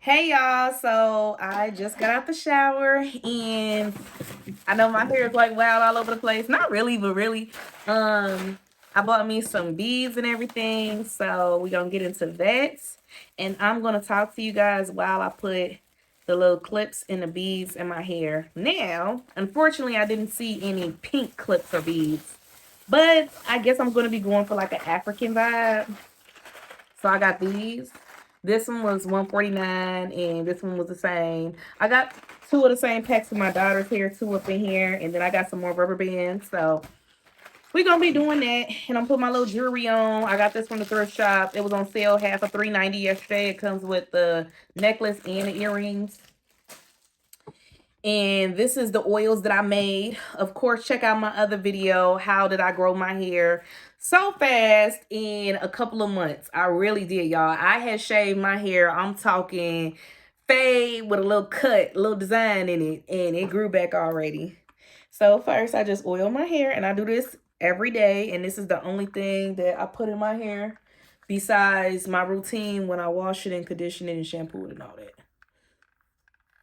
Hey y'all, so I just got out the shower and I know my hair is like wild all over the place. Not really, but really. I bought me some beads and everything, so we're gonna get into that. And I'm gonna talk to you guys while I put the little clips and the beads in my hair. Now, unfortunately, I didn't see any pink clips or beads, but I guess I'm gonna be going for like an African vibe. So I got these. This one was 149 and this one was the same. I got two of the same packs of my daughter's hair, two up in here, and then I got some more rubber bands. So we're gonna be doing that. And I'm putting my little jewelry on. I got this from the thrift shop. It was on sale half of $3.90 yesterday. It comes with the necklace and the earrings. And this is the oils that I made. Of course, check out my other video, how did I grow my hair so fast in a couple of months. I really did, y'all. I had shaved my hair, I'm talking fade with a little cut, a little design in it, and it grew back already. So first, I just oil my hair, and I do this every day, and this is the only thing that I put in my hair besides my routine when I wash it and condition it and shampoo it and all that.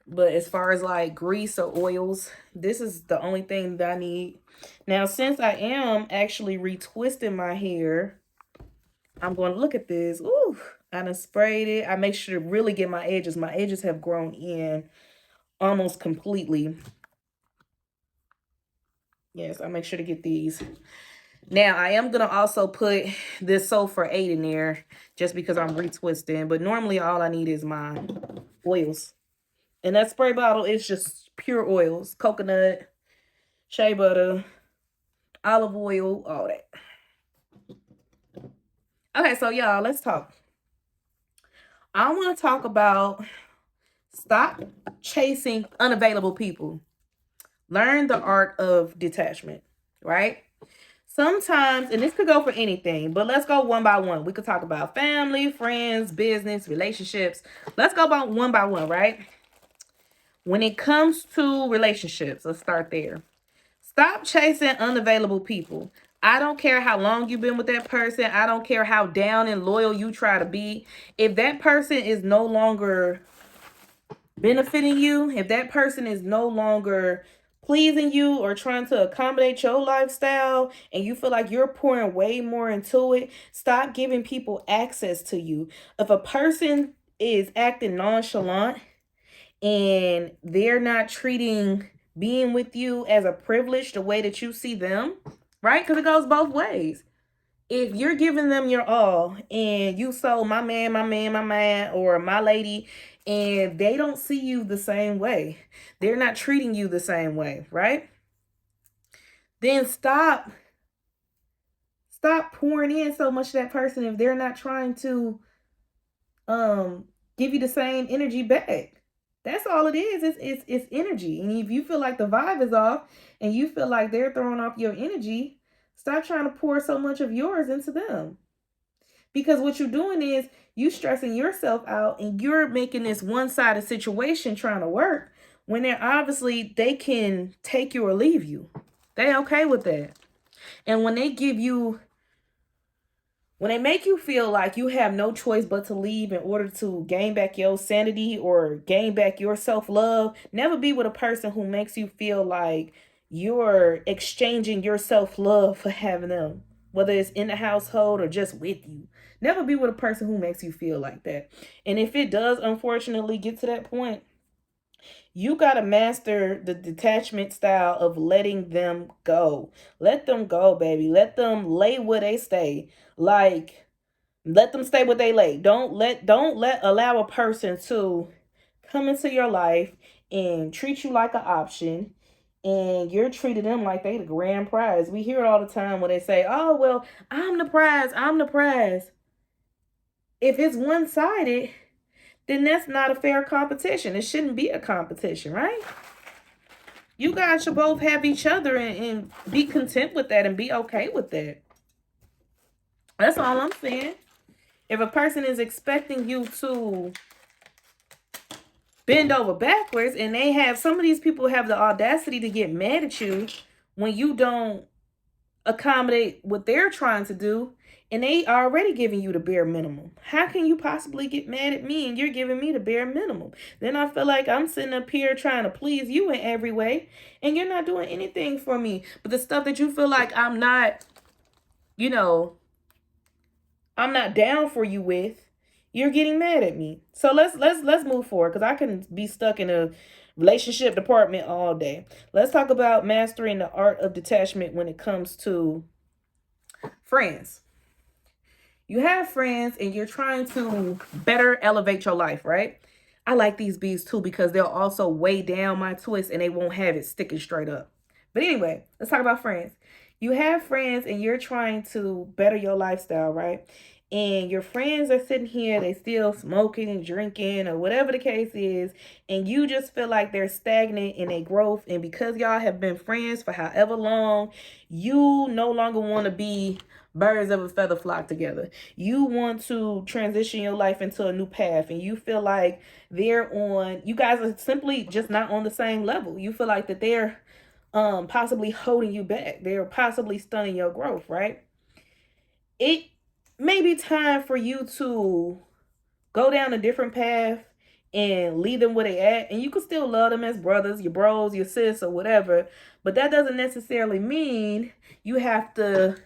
But as far as like grease or oils, this is the only thing that I need. Now, since I am actually retwisting my hair, I'm going to look at this. Ooh, I done sprayed it. I make sure to really get my edges. My edges have grown in almost completely. Yes, I make sure to get these. Now, I am going to also put this Sulfur 8 in there just because I'm retwisting. But normally all I need is my oils. And that spray bottle is just pure oils. Coconut, shea butter, olive oil, all that. Okay, so y'all, let's talk. I want to talk about stop chasing unavailable people. Learn the art of detachment, right? Sometimes, and this could go for anything, but let's go one by one. We could talk about family, friends, business, relationships. Let's go about one by one, right? When it comes to relationships, let's start there. Stop chasing unavailable people. I don't care how long you've been with that person. I don't care how down and loyal you try to be. If that person is no longer benefiting you, if that person is no longer pleasing you or trying to accommodate your lifestyle and you feel like you're pouring way more into it, stop giving people access to you. If a person is acting nonchalant and they're not treating being with you as a privilege the way that you see them, right? Because it goes both ways. If you're giving them your all and you so my man, or my lady, and they don't see you the same way, they're not treating you the same way, right? Then stop pouring in so much to that person if they're not trying to give you the same energy back. That's all it is. It's energy. And if you feel like the vibe is off and you feel like they're throwing off your energy, stop trying to pour so much of yours into them. Because what you're doing is you stressing yourself out and you're making this one-sided situation trying to work when they're obviously they can take you or leave you. They okay with that. And when they make you feel like you have no choice but to leave in order to gain back your sanity or gain back your self-love, never be with a person who makes you feel like you're exchanging your self-love for having them, whether it's in the household or just with you. Never be with a person who makes you feel like that. And if it does unfortunately get to that point, you got to master the detachment style of letting them go. Let them go, baby. Let them lay where they stay. Like, let them stay where they lay. Don't let allow a person to come into your life and treat you like an option and you're treating them like they the grand prize. We hear it all the time when they say, "Oh, well, I'm the prize. I'm the prize." If it's one-sided, then that's not a fair competition. It shouldn't be a competition, right? You guys should both have each other and be content with that and be okay with that. That's all I'm saying. If a person is expecting you to bend over backwards and some of these people have the audacity to get mad at you when you don't accommodate what they're trying to do, and they already giving you the bare minimum. How can you possibly get mad at me and you're giving me the bare minimum? Then I feel like I'm sitting up here trying to please you in every way, and you're not doing anything for me. But the stuff that you feel like I'm not, you know, I'm not down for you with, you're getting mad at me. So let's move forward, because I can be stuck in a relationship department all day. Let's talk about mastering the art of detachment when it comes to friends. You have friends and you're trying to better elevate your life, right? I like these bees too, because they'll also weigh down my twist and they won't have it sticking straight up. But anyway, let's talk about friends. You have friends and you're trying to better your lifestyle, right? And your friends are sitting here, they still smoking and drinking or whatever the case is, and you just feel like they're stagnant in their growth. And because y'all have been friends for however long, you no longer want to be birds of a feather flock together. You want to transition your life into a new path, and you feel like you guys are simply just not on the same level. You feel like that they're possibly holding you back. They're possibly stunning your growth, right? It may be time for you to go down a different path and leave them where they at. And you can still love them as brothers, your bros, your sis, or whatever. But that doesn't necessarily mean you have to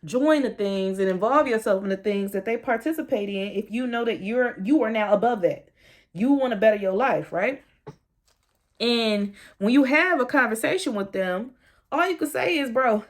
join the things and involve yourself in the things that they participate in if you know that you are now above that. You want to better your life, right? And when you have a conversation with them, all you can say is, bro,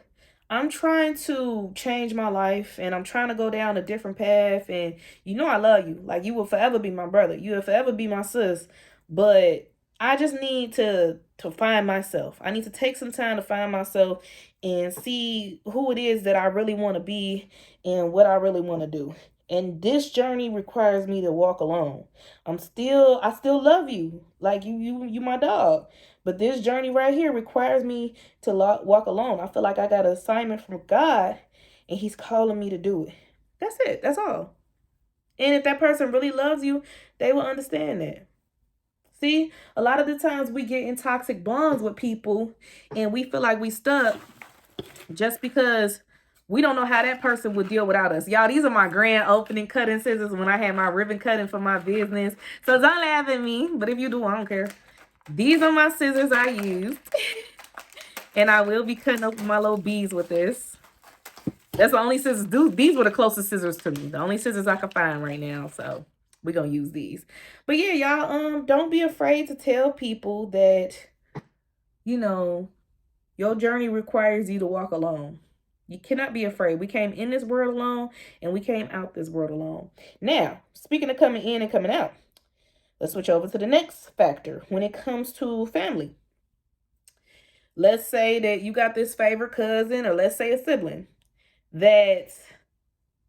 I'm trying to change my life and I'm trying to go down a different path. And you know I love you. Like, you will forever be my brother. You will forever be my sis. But I just need to find myself. I need to take some time to find myself and see who it is that I really want to be and what I really want to do. And this journey requires me to walk alone. I still love you. Like, you my dog. But this journey right here requires me to walk alone. I feel like I got an assignment from God and he's calling me to do it. That's it. That's all. And if that person really loves you, they will understand that. See, a lot of the times we get in toxic bonds with people and we feel like we stuck just because we don't know how that person would deal without us. Y'all, these are my grand opening cutting scissors when I had my ribbon cutting for my business. So don't laugh at me, but if you do, I don't care. These are my scissors I used. And I will be cutting open my little beads with this. That's the only scissors. These were the closest scissors to me. The only scissors I could find right now. So we're going to use these. But yeah, y'all, don't be afraid to tell people that, you know, your journey requires you to walk alone. You cannot be afraid. We came in this world alone and we came out this world alone. Now, speaking of coming in and coming out, let's switch over to the next factor when it comes to family. Let's say that you got this favorite cousin, or let's say a sibling, that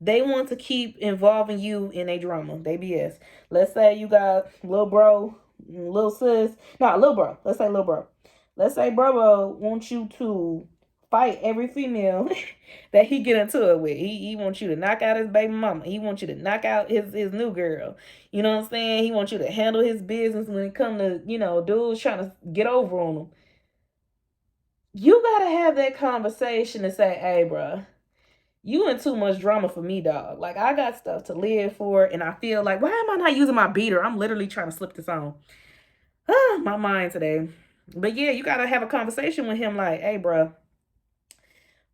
they want to keep involving you in a drama. They BS. Let's say you got little bro, little sis. Not little bro. Let's say little bro. Let's say bro wants you to fight every female that he get into it with. He wants you to knock out his baby mama. He wants you to knock out his new girl. You know what I'm saying? He wants you to handle his business when it come to, dudes trying to get over on him. You gotta have that conversation and say, hey, bro, you in too much drama for me, dog. Like, I got stuff to live for, and I feel like, why am I not using my beater? I'm literally trying to slip this on. My mind today. But yeah, you gotta have a conversation with him like, hey, bro,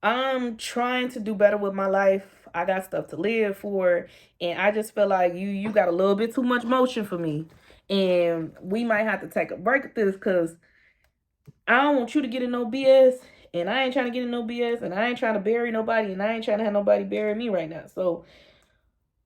I'm trying to do better with my life. I got stuff to live for, and I just feel like you got a little bit too much motion for me. And we might have to take a break at this, because I don't want you to get in no BS, and I ain't trying to get in no BS, and I ain't trying to bury nobody, and I ain't trying to have nobody bury me right now. So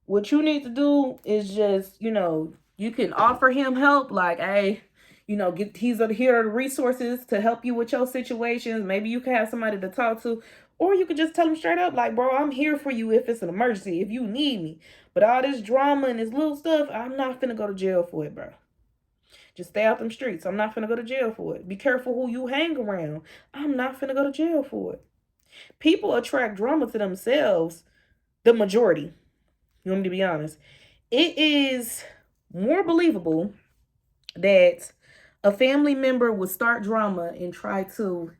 what you need to do is just, you can offer him help, like, hey, here are the resources to help you with your situations. Maybe you can have somebody to talk to, or you could just tell him straight up, like, bro, I'm here for you if it's an emergency, if you need me. But all this drama and this little stuff, I'm not finna go to jail for it, bro. Just stay out them streets. I'm not finna go to jail for it. Be careful who you hang around. I'm not finna go to jail for it. People attract drama to themselves, the majority. You want me to be honest? It is more believable that a family member would start drama and try to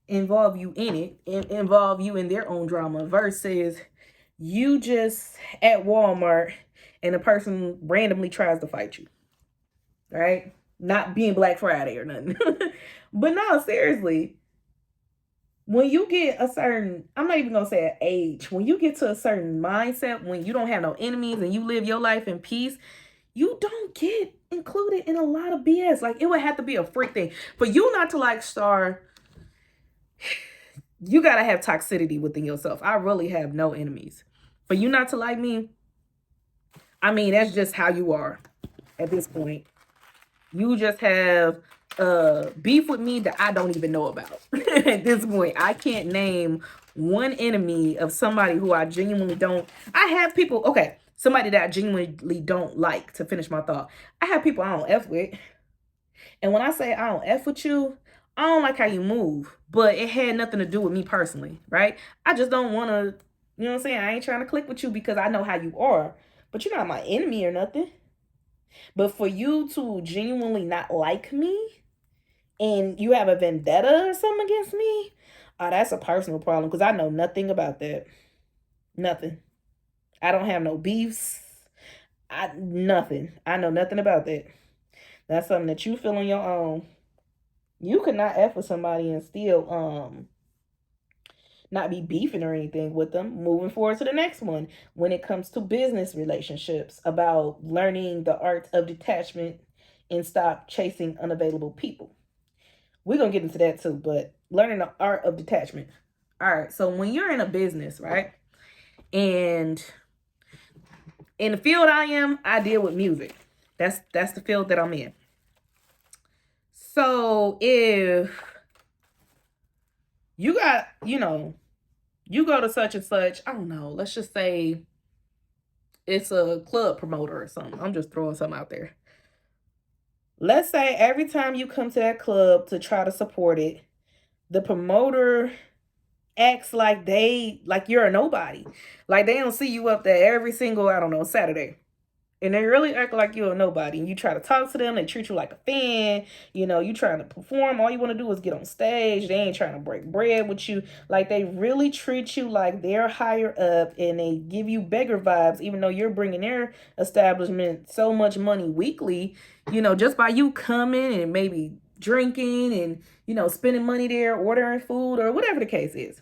involve you in it and involve you in their own drama versus you just at Walmart and a person randomly tries to fight you, right? Not being Black Friday or nothing. But no, seriously, when you get a certain, I'm not even gonna say an age, when you get to a certain mindset, when you don't have no enemies and you live your life in peace, you don't get included in a lot of BS. Like, it would have to be a freak thing for you not to like Star. You gotta have toxicity within yourself. I really have no enemies. For you not to like me, I mean, that's just how you are at this point. You just have beef with me that I don't even know about. At this point, I can't name one enemy of somebody who I genuinely don't. I have people, okay, somebody that I genuinely don't like, to finish my thought. I have people I don't F with. And when I say I don't F with you, I don't like how you move, but it had nothing to do with me personally, right? I just don't want to, you know what I'm saying? I ain't trying to click with you because I know how you are, but you're not my enemy or nothing. But for you to genuinely not like me and you have a vendetta or something against me, oh, that's a personal problem because I know nothing about that. Nothing. I don't have no beefs. Nothing. I know nothing about that. That's something that you feel on your own. You could not F with somebody and still not be beefing or anything with them. Moving forward to the next one, when it comes to business relationships, about learning the art of detachment and stop chasing unavailable people. We're gonna get into that too, but learning the art of detachment. All right, so when you're in a business, right, and in the field I deal with music. That's the field that I'm in. So if you got, you go to such and such, I don't know, let's just say it's a club promoter or something. I'm just throwing something out there. Let's say every time you come to that club to try to support it, the promoter acts like you're a nobody. Like they don't see you up there every single, I don't know, Saturday. And they really act like you're a nobody. And you try to talk to them, they treat you like a fan. You trying to perform. All you want to do is get on stage. They ain't trying to break bread with you. Like, they really treat you like they're higher up, and they give you beggar vibes, even though you're bringing their establishment so much money weekly, just by you coming and maybe drinking and, spending money there, ordering food or whatever the case is.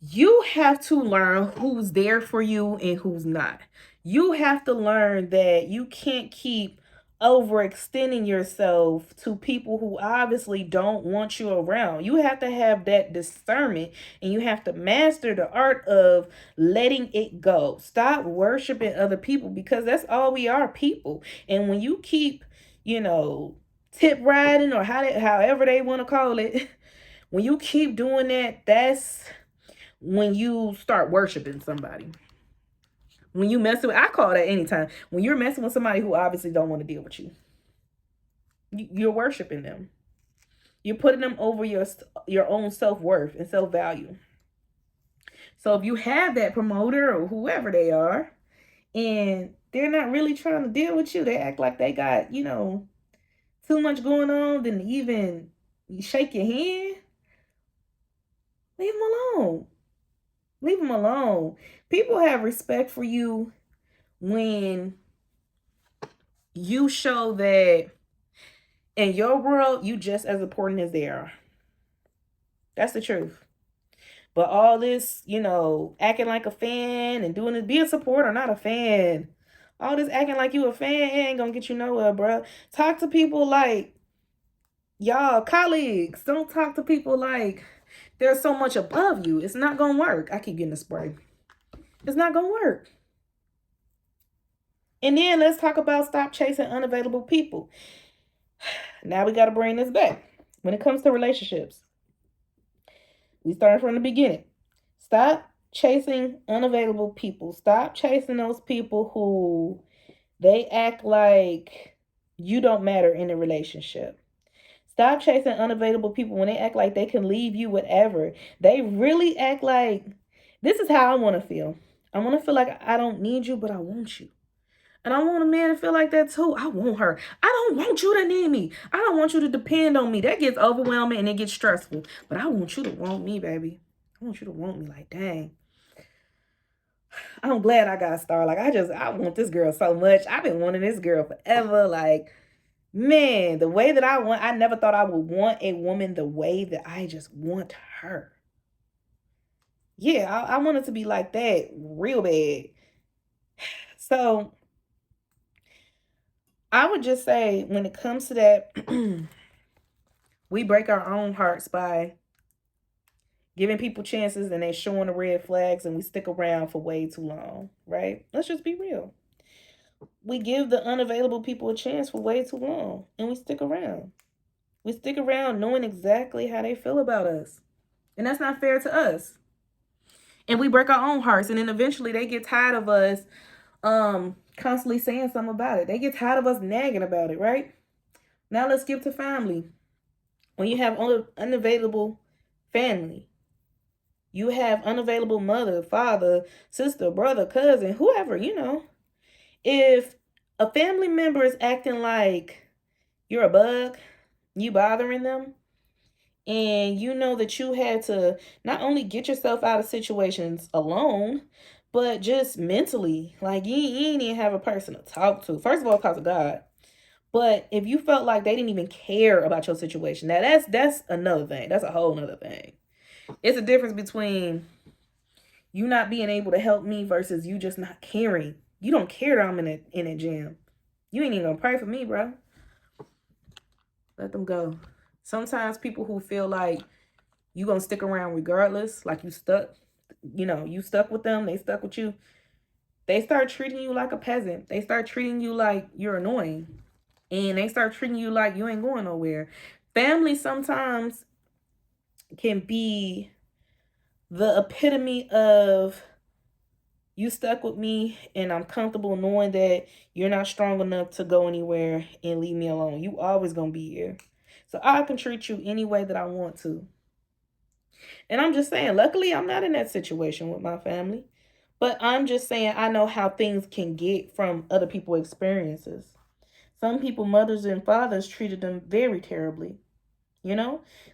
You have to learn who's there for you and who's not. You have to learn that you can't keep overextending yourself to people who obviously don't want you around. You have to have that discernment, and you have to master the art of letting it go. Stop worshiping other people, because that's all we are, people. And when you keep, tip riding, or however they want to call it, when you keep doing that, that's when you start worshiping somebody. When you mess with, I call that anytime. When you're messing with somebody who obviously don't want to deal with you, you're worshiping them. You're putting them over your own self-worth and self-value. So if you have that promoter or whoever they are, and they're not really trying to deal with you, they act like they got, too much going on than even shake your hand, leave them alone. Leave them alone. People have respect for you when you show that in your world, you just as important as they are. That's the truth. But all this, acting like a fan and doing this, be a supporter, not a fan. All this acting like you a fan ain't gonna get you nowhere, bro. Talk to people like y'all colleagues. Don't talk to people like they're so much above you. It's not gonna work. I keep getting the spray. It's not gonna work. And then let's talk about stop chasing unavailable people. Now we got to bring this back. When it comes to relationships, we start from the beginning. Stop chasing unavailable people. Stop chasing those people who they act like you don't matter in a relationship. Stop chasing unavailable people when they act like they can leave you whatever. They really act like, this is how I want to feel. I want to feel like I don't need you, but I want you. And I want a man to feel like that too. I want her. I don't want you to need me. I don't want you to depend on me. That gets overwhelming and it gets stressful. But I want you to want me, baby. I want you to want me like, dang. I'm glad I got started. Like, I want this girl so much. I've been wanting this girl forever. Like, man, the way that I never thought I would want a woman the way that I just want her. Yeah, I want it to be like that real bad. So I would just say when it comes to that, we break our own hearts by giving people chances and they showing the red flags and we stick around for way too long, right? Let's just be real. We give the unavailable people a chance for way too long and we stick around. We stick around knowing exactly how they feel about us. And that's not fair to us. And we break our own hearts and then eventually they get tired of us constantly saying something about it. They get tired of us nagging about it, right? Now let's skip to family. When you have unavailable family, you have unavailable mother, father, sister, brother, cousin, whoever, If a family member is acting like you're a bug, you bothering them, and you know that you had to not only get yourself out of situations alone, but just mentally, like you ain't even have a person to talk to. First of all, talk to God. But if you felt like they didn't even care about your situation, now that's another thing. That's a whole nother thing. It's a difference between you not being able to help me versus you just not caring. You don't care that I'm in a jam. You ain't even gonna pray for me, bro. Let them go. Sometimes people who feel like you gonna stick around regardless, like you stuck, you stuck with them, they stuck with you. They start treating you like a peasant. They start treating you like you're annoying. And they start treating you like you ain't going nowhere. Family sometimes can be the epitome of you stuck with me and I'm comfortable knowing that you're not strong enough to go anywhere and leave me alone. You always gonna be here. So I can treat you any way that I want to. And I'm just saying, luckily I'm not in that situation with my family. But I'm just saying I know how things can get from other people's experiences. Some people, mothers and fathers, treated them very terribly.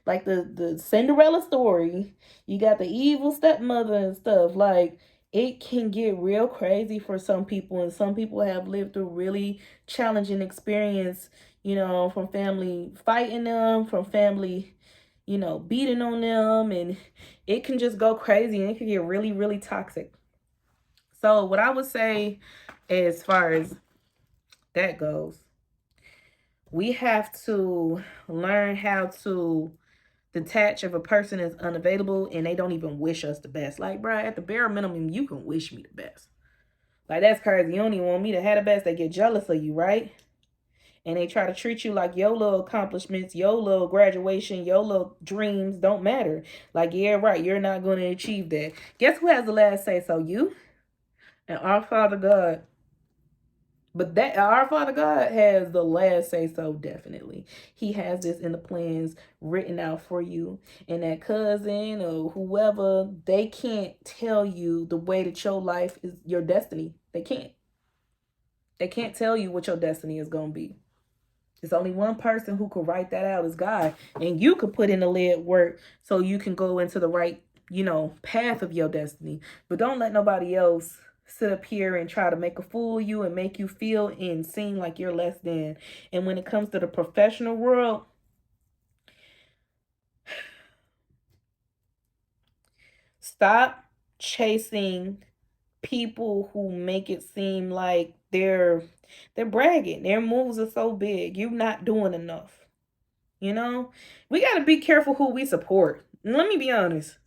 Like the Cinderella story, you got the evil stepmother and stuff. Like, it can get real crazy for some people, and some people have lived through really challenging experience, from family fighting them, from family, beating on them, and it can just go crazy and it can get really, really toxic. So what I would say as far as that goes, we have to learn how to detach if a person is unavailable and they don't even wish us the best. Like, bro, at the bare minimum, you can wish me the best. Like, that's crazy. You don't even want me to have the best. They get jealous of you, right? And they try to treat you like your little accomplishments, your little graduation, your little dreams don't matter. Like, yeah, right, you're not going to achieve that. Guess who has the last say so? You and our Father God. But that our Father God has the last say so, definitely. He has this in the plans written out for you. And that cousin or whoever, they can't tell you the way that your life is your destiny. They can't. They can't tell you what your destiny is going to be. There's only one person who could write that out is God. And you could put in the lead work so you can go into the right, path of your destiny. But don't let nobody else sit up here and try to make a fool of you and make you feel and seem like you're less than. And when it comes to the professional world, stop chasing people who make it seem like they're bragging. Their moves are so big. You're not doing enough. We got to be careful who we support. Let me be honest.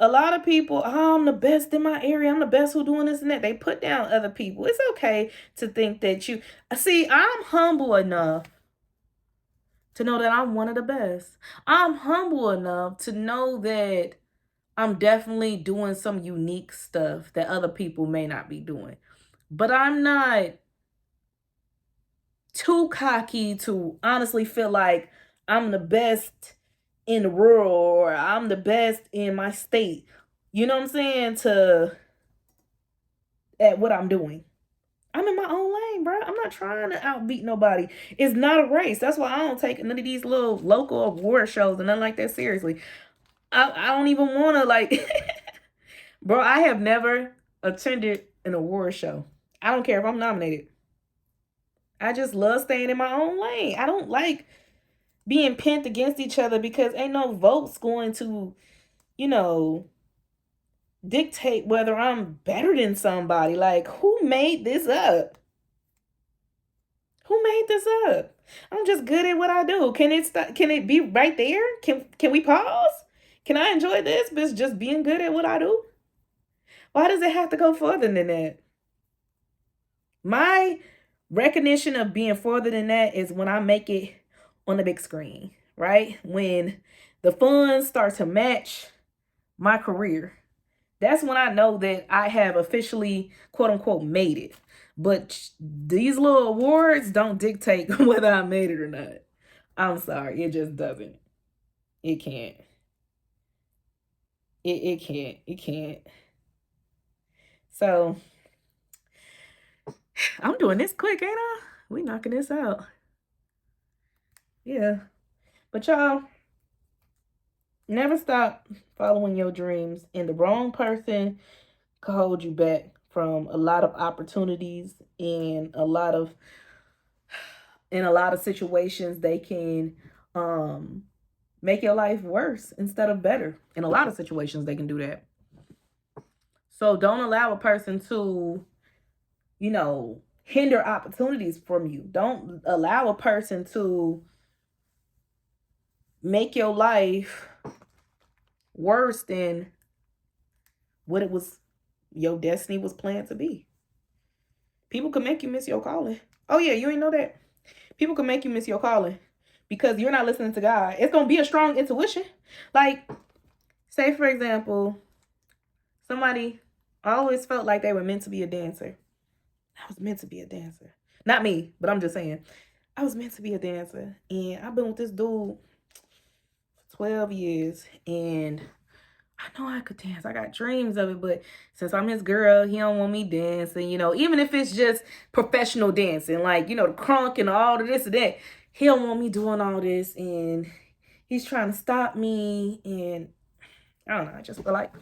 A lot of people, oh, I'm the best in my area. I'm the best who doing this and that. They put down other people. It's okay to think that you see. I'm humble enough to know that I'm one of the best. I'm humble enough to know that I'm definitely doing some unique stuff that other people may not be doing. But I'm not too cocky to honestly feel like I'm the best in the world or I'm the best in my state. You know what I'm saying? At what I'm doing. I'm in my own lane, bro. not trying to outbeat nobody. It's not a race. That's why I don't take none of these little local award shows and nothing like that seriously. I don't even want to like, bro, I have never attended an award show. I don't care if I'm nominated. I just love staying in my own lane. I don't like being pinned against each other because ain't no votes going to, you know, dictate whether I'm better than somebody. Like, who made this up? Who made this up? I'm just good at what I do. Can it be right there? Can we pause? Can I enjoy this but just being good at what I do? Why does it have to go further than that? My recognition of being further than that is when I make it on the big screen, right? When the funds start to match my career. That's when I know that I have officially, quote unquote, made it. But these little awards don't dictate whether I made it or not. I'm sorry. It just doesn't. It can't. It can't. It can't. So I'm doing this quick, ain't I? We knocking this out. Yeah. But y'all, never stop following your dreams. And the wrong person could hold you back from a lot of opportunities and a lot of situations. They can make your life worse instead of better. In a lot of situations they can do that. So don't allow a person to, hinder opportunities from you. Don't allow a person to make your life worse than what it was, your destiny was planned to be. People can make you miss your calling. Oh yeah, you ain't know that? People can make you miss your calling because you're not listening to God. It's going to be a strong intuition. Like, say for example, somebody always felt like they were meant to be a dancer. I was meant to be a dancer. Not me, but I'm just saying. I was meant to be a dancer. And I've been with this dude for 12 years. And I know I could dance. I got dreams of it. But since I'm his girl, he don't want me dancing. Even if it's just professional dancing. Like, the crunk and all of this and that. He don't want me doing all this. And he's trying to stop me. And I don't know. I just feel like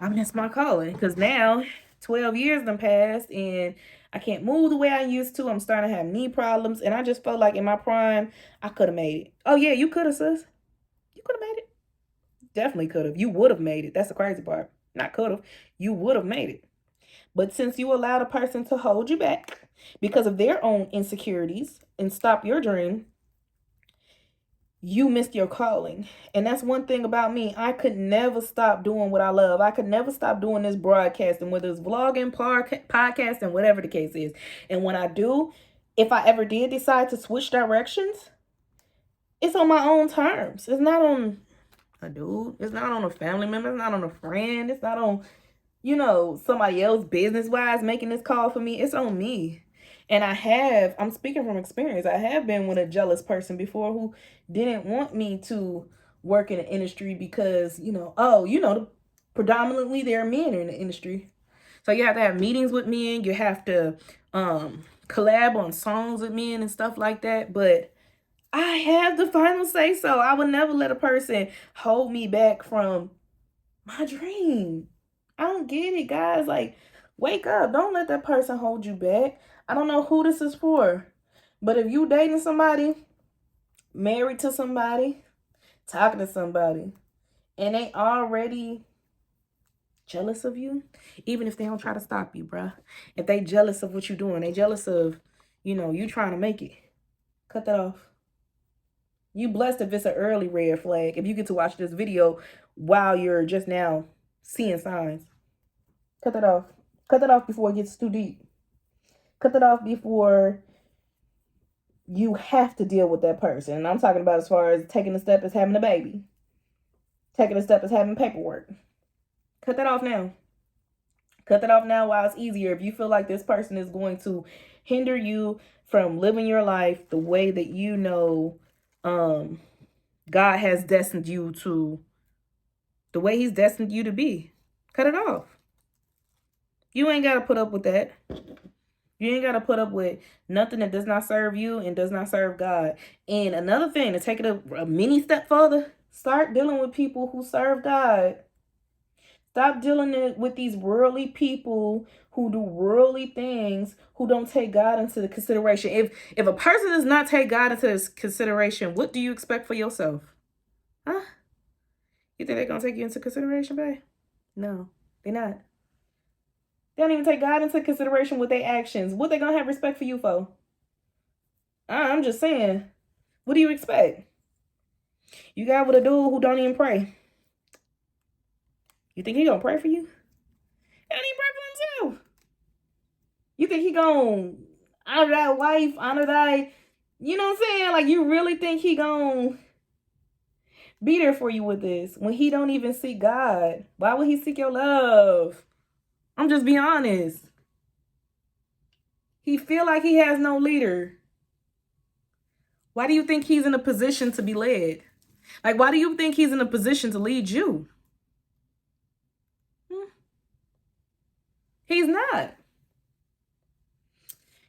I missed my calling. Because now 12 years done passed. And I can't move the way I used to. I'm starting to have knee problems. And I just felt like in my prime, I could have made it. Oh, yeah, you could have, sis. You could have made it. Definitely could have. You would have made it. That's the crazy part. Not could have. You would have made it. But since you allowed a person to hold you back because of their own insecurities and stop your dream, you missed your calling. And that's one thing about me. I could never stop doing what I love. I could never stop doing this broadcasting, whether it's vlogging, podcasting, whatever the case is. And when I do, if I ever did decide to switch directions, it's on my own terms. It's not on a dude. It's not on a family member. It's not on a friend. It's not on, somebody else business-wise making this call for me. It's on me. And I'm speaking from experience. I have been with a jealous person before who didn't want me to work in the industry because, predominantly there are men in the industry. So you have to have meetings with men. You have to collab on songs with men and stuff like that. But I have the final say so. I would never let a person hold me back from my dream. I don't get it, guys. Like, wake up. Don't let that person hold you back. I don't know who this is for. But if you dating somebody, married to somebody, talking to somebody, and they already jealous of you, even if they don't try to stop you, bruh. If they jealous of what you're doing, they jealous of, you trying to make it. Cut that off. You blessed if it's an early red flag. If you get to watch this video while you're just now seeing signs. Cut that off. Cut that off before it gets too deep. Cut that off before you have to deal with that person. And I'm talking about as far as taking a step as having a baby. Taking a step as having paperwork. Cut that off now. Cut that off now while it's easier. If you feel like this person is going to hinder you from living your life the way that God has destined you to, the way he's destined you to be. Cut it off. You ain't got to put up with that. You ain't got to put up with nothing that does not serve you and does not serve God. And another thing, to take it a mini step further, start dealing with people who serve God. Stop dealing with these worldly people who do worldly things, who don't take God into the consideration. If a person does not take God into consideration, what do you expect for yourself? Huh? You think they're going to take you into consideration, babe? No, they're not. They don't even take God into consideration with their actions. What they going to have respect for you for? I'm just saying. What do you expect? You got with a dude who don't even pray. You think he going to pray for you? He don't even pray for himself. You think he going to honor thy wife, honor thy... You know what I'm saying? Like, you really think he going to be there for you with this when he don't even seek God? Why would he seek your love? I'm just being honest. He feel like he has no leader. Why do you think he's in a position to be led? Like, why do you think he's in a position to lead you? He's not.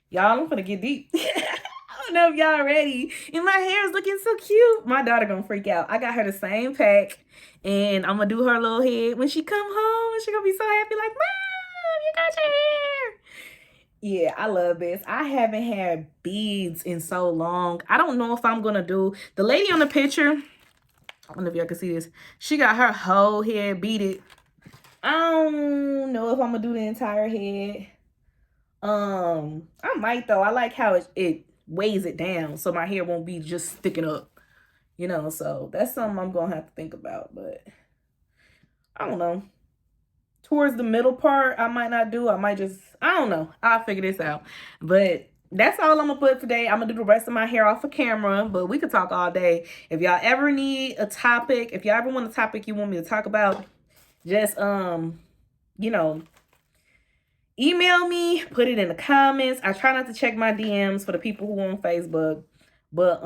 Y'all, I'm gonna get deep. I don't know if y'all ready. And my hair is looking so cute. My daughter gonna freak out. I got her the same pack. And I'm gonna do her little head. When she come home, she gonna be so happy like, Mom, you got your hair. Yeah, I love this. I haven't had beads in so long. I don't know if I'm gonna do... The lady on the picture, I don't know if y'all can see this. She got her whole head beaded. I don't know if I'm gonna do the entire head. I might though. I like how it weighs it down so my hair won't be just sticking up. You know, so that's something I'm gonna have to think about, but I don't know. Towards the middle part, I might not do. I might just, I don't know. I'll figure this out. But that's all I'm gonna put today. I'm gonna do the rest of my hair off of camera, but we could talk all day. If y'all ever need a topic, if y'all ever want a topic you want me to talk about, just you know, email me, put it in the comments. I try not to check my DMs for the people who are on Facebook, but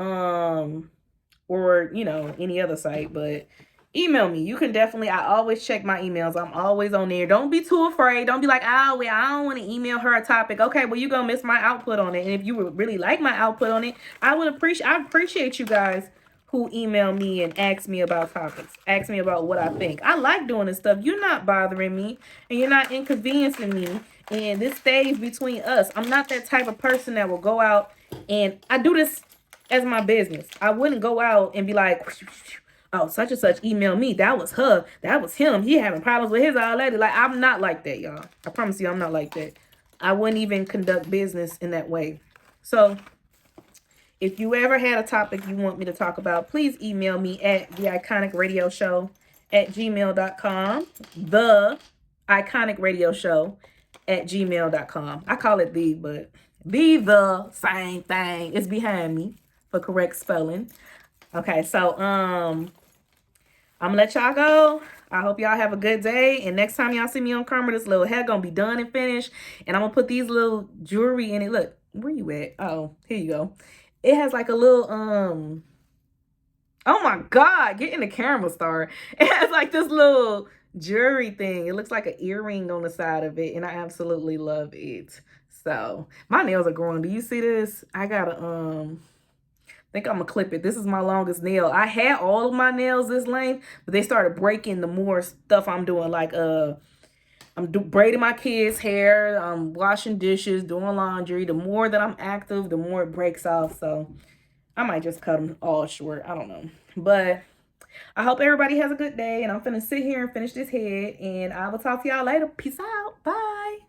or you know, any other site, but email me. You can definitely, I always check my emails. I'm always on there. Don't be too afraid. Don't be like, oh, well, I don't want to email her a topic. Okay, well, you're going to miss my output on it. And if you would really like my output on it, I appreciate you guys who email me and ask me about topics. Ask me about what I think. I like doing this stuff. You're not bothering me and you're not inconveniencing me. And this stays between us. I'm not that type of person that will go out, and I do this as my business. I wouldn't go out and be like, oh, such and such emailed me. That was her. That was him. He having problems with his old lady. Like, I'm not like that, y'all. I promise you I'm not like that. I wouldn't even conduct business in that way. So if you ever had a topic you want me to talk about, please email me at theiconicradioshow@gmail.com. The Iconic Radio Show @gmail.com. I call it the, but the same thing. It's behind me for correct spelling. Okay, so I'm gonna let y'all go. I hope y'all have a good day. And next time y'all see me on camera, this little hair gonna be done and finished. And I'm gonna put these little jewelry in it. Look, where you at? Oh, here you go. It has like a little oh my God, get in the camera, Star. It has like this little jewelry thing. It looks like an earring on the side of it, and I absolutely love it. So my nails are growing. Do you see this? I gotta I think I'm gonna clip it. This is my longest nail. I had all of my nails this length, but they started breaking the more stuff I'm doing. Like braiding my kids' hair, I'm washing dishes, doing laundry. The more that I'm active, the more it breaks off. So I might just cut them all short. I don't know. But I hope everybody has a good day. And I'm finna sit here and finish this head. And I will talk to y'all later. Peace out. Bye.